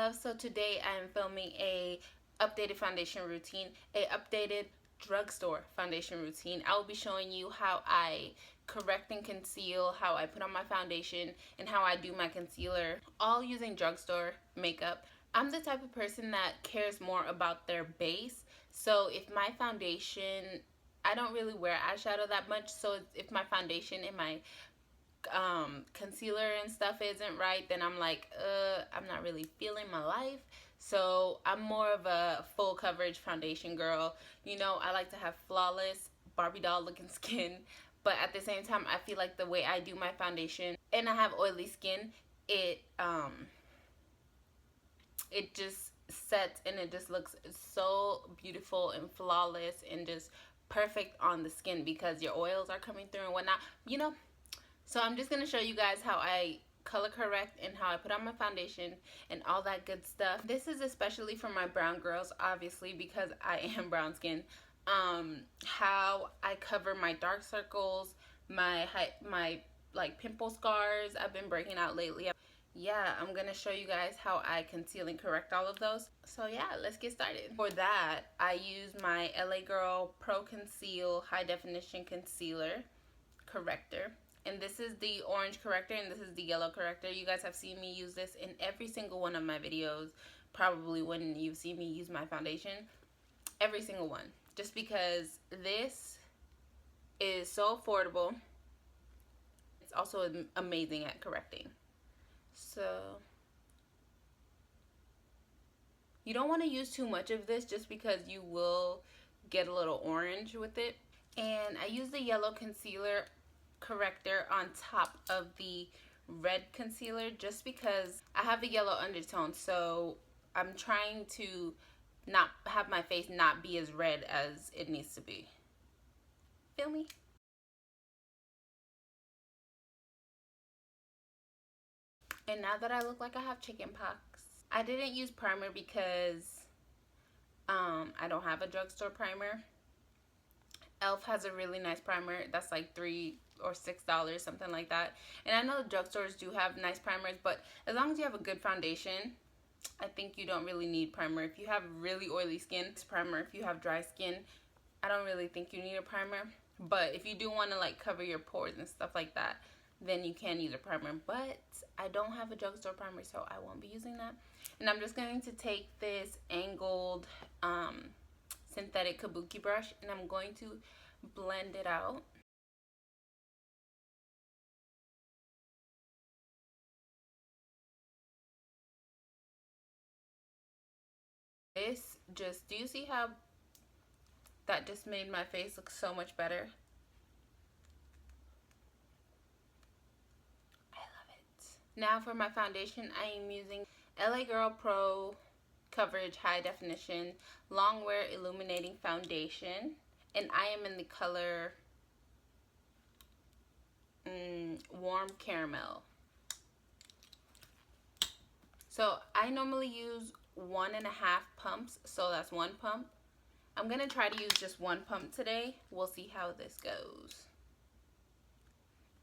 loves. So today I'm filming a updated foundation routine, a updated drugstore foundation routine. I will be showing you how I correct and conceal, how I put on my foundation, and how I do my concealer, all using drugstore makeup. I'm the type of person that cares more about their base. So if my foundation, I don't really wear eyeshadow that much, so if my foundation and my concealer and stuff isn't right, then I'm like, I'm not really feeling my life. So I'm more of a full coverage foundation girl. You know, I like to have flawless Barbie doll looking skin, but at the same time, I feel like the way I do my foundation, and I have oily skin, it just sets and it just looks so beautiful and flawless and just perfect on the skin because your oils are coming through and whatnot, you know. So I'm just going to show you guys how I color correct and how I put on my foundation and all that good stuff. This is especially for my brown girls, obviously, because I am brown skin. How I cover my dark circles, my like pimple scars I've been breaking out lately. Yeah, I'm going to show you guys how I conceal and correct all of those. So yeah, let's get started. For that, I use my LA Girl Pro Conceal High Definition Concealer Corrector. And this is the orange corrector and this is the yellow corrector. You guys have seen me use this in every single one of my videos, probably when you've seen me use my foundation. Every single one. Just because this is so affordable. It's also amazing at correcting. So you don't want to use too much of this just because you will get a little orange with it. And I use the yellow concealer corrector on top of the red concealer just because I have a yellow undertone, so I'm trying to not have my face not be as red as it needs to be. Feel me? And now that I look like I have chicken pox, I didn't use primer because I don't have a drugstore primer. Elf has a really nice primer that's like $3 or $6, something like that. And I know the drugstores do have nice primers, but as long as you have a good foundation, I think you don't really need primer. If you have really oily skin, it's primer. If you have dry skin, I don't really think you need a primer. But if you do want to like cover your pores and stuff like that, then you can use a primer. But I don't have a drugstore primer, so I won't be using that. And I'm just going to take this angled synthetic kabuki brush and I'm going to blend it out. This just, do you see how that just made my face look so much better? I love it. Now for my foundation, I am using LA Girl Pro Coverage High Definition Long Wear Illuminating Foundation. And I am in the color Warm Caramel. So I normally use 1.5 pumps, so that's 1 pump. I'm gonna try to use just 1 pump today. We'll see how this goes.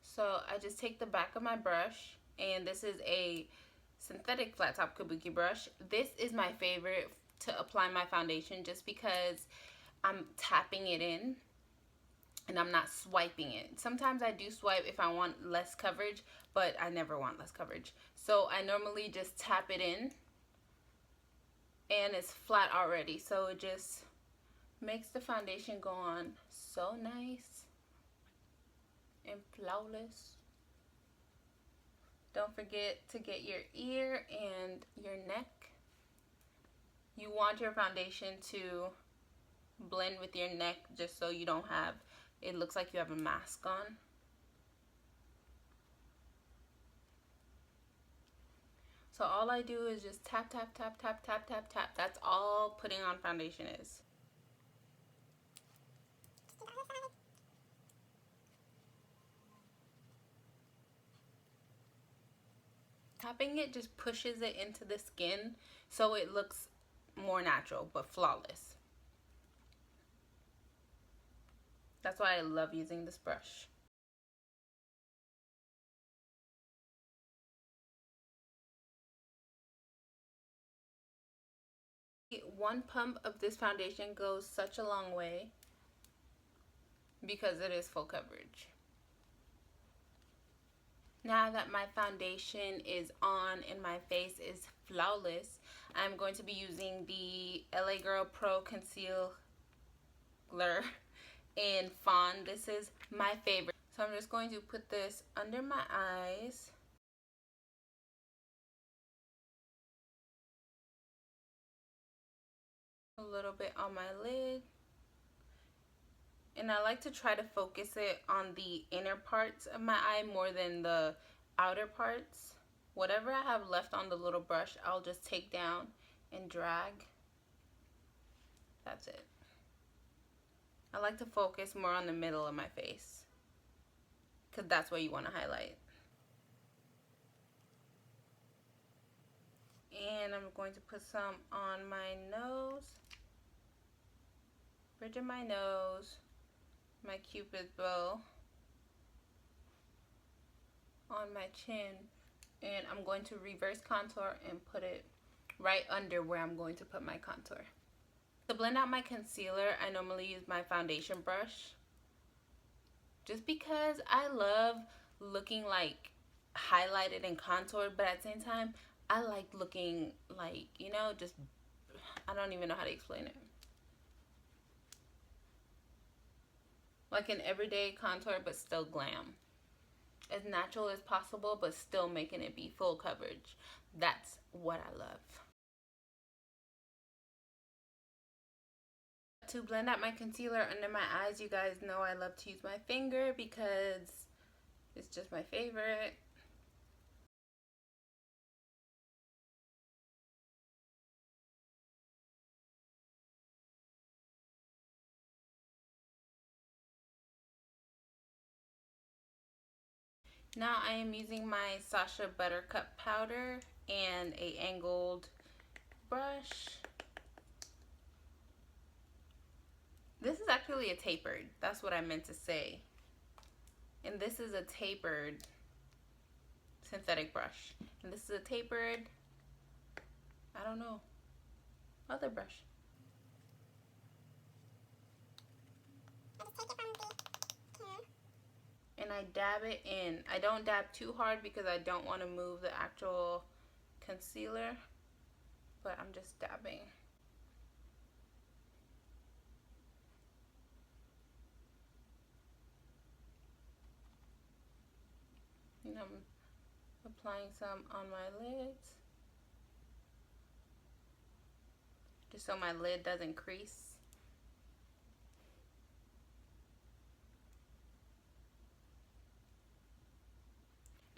So I just take the back of my brush, and this is a synthetic flat top kabuki brush. This is my favorite to apply my foundation just because I'm tapping it in and I'm not swiping it. Sometimes I do swipe if I want less coverage, but I never want less coverage. So I normally just tap it in and it's flat already, so it just makes the foundation go on so nice and flawless. Don't forget to get your ear and your neck. You want your foundation to blend with your neck just so you don't have, it looks like you have a mask on. So all I do is just tap, tap, tap, tap, tap, tap, tap. That's all putting on foundation is. Tapping it just pushes it into the skin so it looks more natural but flawless. That's why I love using this brush. One pump of this foundation goes such a long way because it is full coverage. Now that my foundation is on and my face is flawless, I'm going to be using the LA Girl Pro Concealer in Fawn. This is my favorite. So I'm just going to put this under my eyes. A little bit on my lid. And I like to try to focus it on the inner parts of my eye more than the outer parts. Whatever I have left on the little brush, I'll just take down and drag. That's it. I like to focus more on the middle of my face because that's what you want to highlight. And I'm going to put some on my nose, bridge of my nose, my cupid's bow, on my chin, and I'm going to reverse contour and put it right under where I'm going to put my contour. To blend out my concealer, I normally use my foundation brush just because I love looking like highlighted and contoured, but at the same time I like looking like, you know, just, I don't even know how to explain it. Like an everyday contour, but still glam. As natural as possible, but still making it be full coverage. That's what I love. To blend out my concealer under my eyes, you guys know I love to use my finger because it's just my favorite. Now I am using my Sasha Buttercup powder and a angled brush. This is actually a tapered. That's what I meant to say. And this is a tapered synthetic brush. And this is a tapered, I don't know, other brush. And I dab it in. I don't dab too hard because I don't want to move the actual concealer, but I'm just dabbing. And I'm applying some on my lids just so my lid doesn't crease.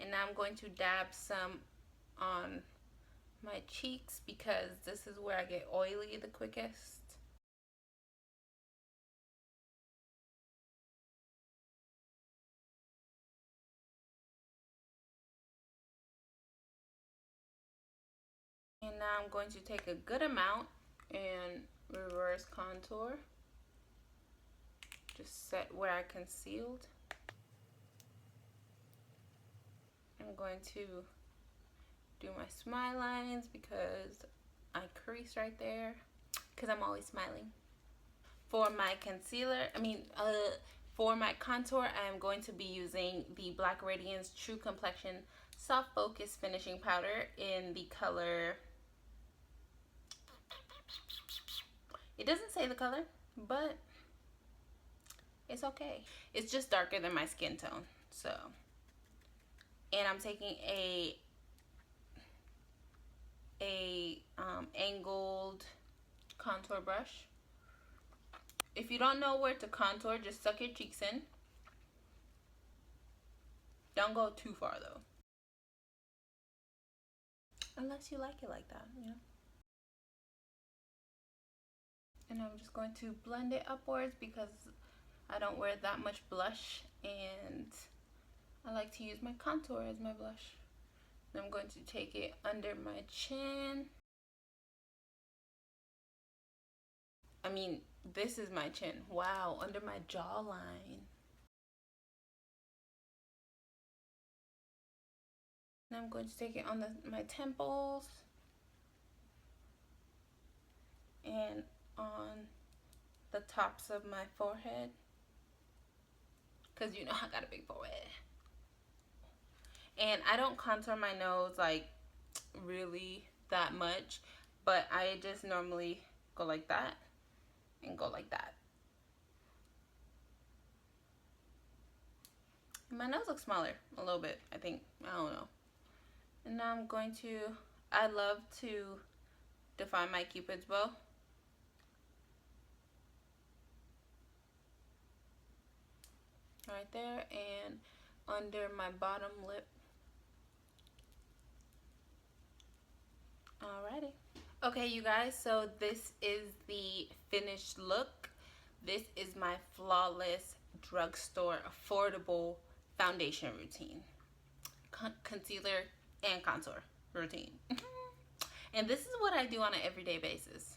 And now I'm going to dab some on my cheeks because this is where I get oily the quickest. And now I'm going to take a good amount and reverse contour. Just set where I concealed. I'm going to do my smile lines because I crease right there because I'm always smiling. For my concealer, for my contour, I am going to be using the Black Radiance True Complexion Soft Focus Finishing Powder in the color, it doesn't say the color, but it's okay. It's just darker than my skin tone, so. And I'm taking a angled contour brush. If you don't know where to contour, just suck your cheeks in. Don't go too far though. Unless you like it like that, you know. And I'm just going to blend it upwards because I don't wear that much blush and I like to use my contour as my blush. And I'm going to take it under my chin. I mean, this is my chin. Wow, under my jawline. Now I'm going to take it on my temples. the tops of my forehead, because you know I got a big forehead. And I don't contour my nose like really that much, but I just normally go like that and go like that. My nose looks smaller a little bit, I think. I don't know. And now I'm going to, I love to define my Cupid's bow. Right there, and under my bottom lip. Alrighty. Okay, you guys, so this is the finished look. This is my flawless drugstore affordable foundation routine, concealer and contour routine. And this is what I do on an everyday basis.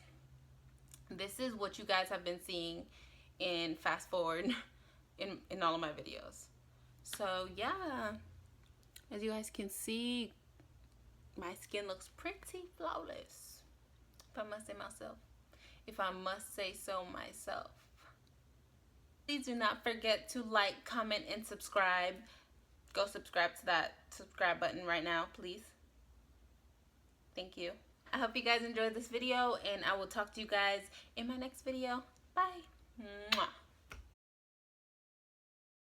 This is what you guys have been seeing in fast forward in all of my videos. So yeah, as you guys can see, my skin looks pretty flawless, if I must say myself. If I must say so myself. Please do not forget to like, comment, and subscribe. Go subscribe to that subscribe button right now, please. Thank you. I hope you guys enjoyed this video, and I will talk to you guys in my next video. Bye. Mwah.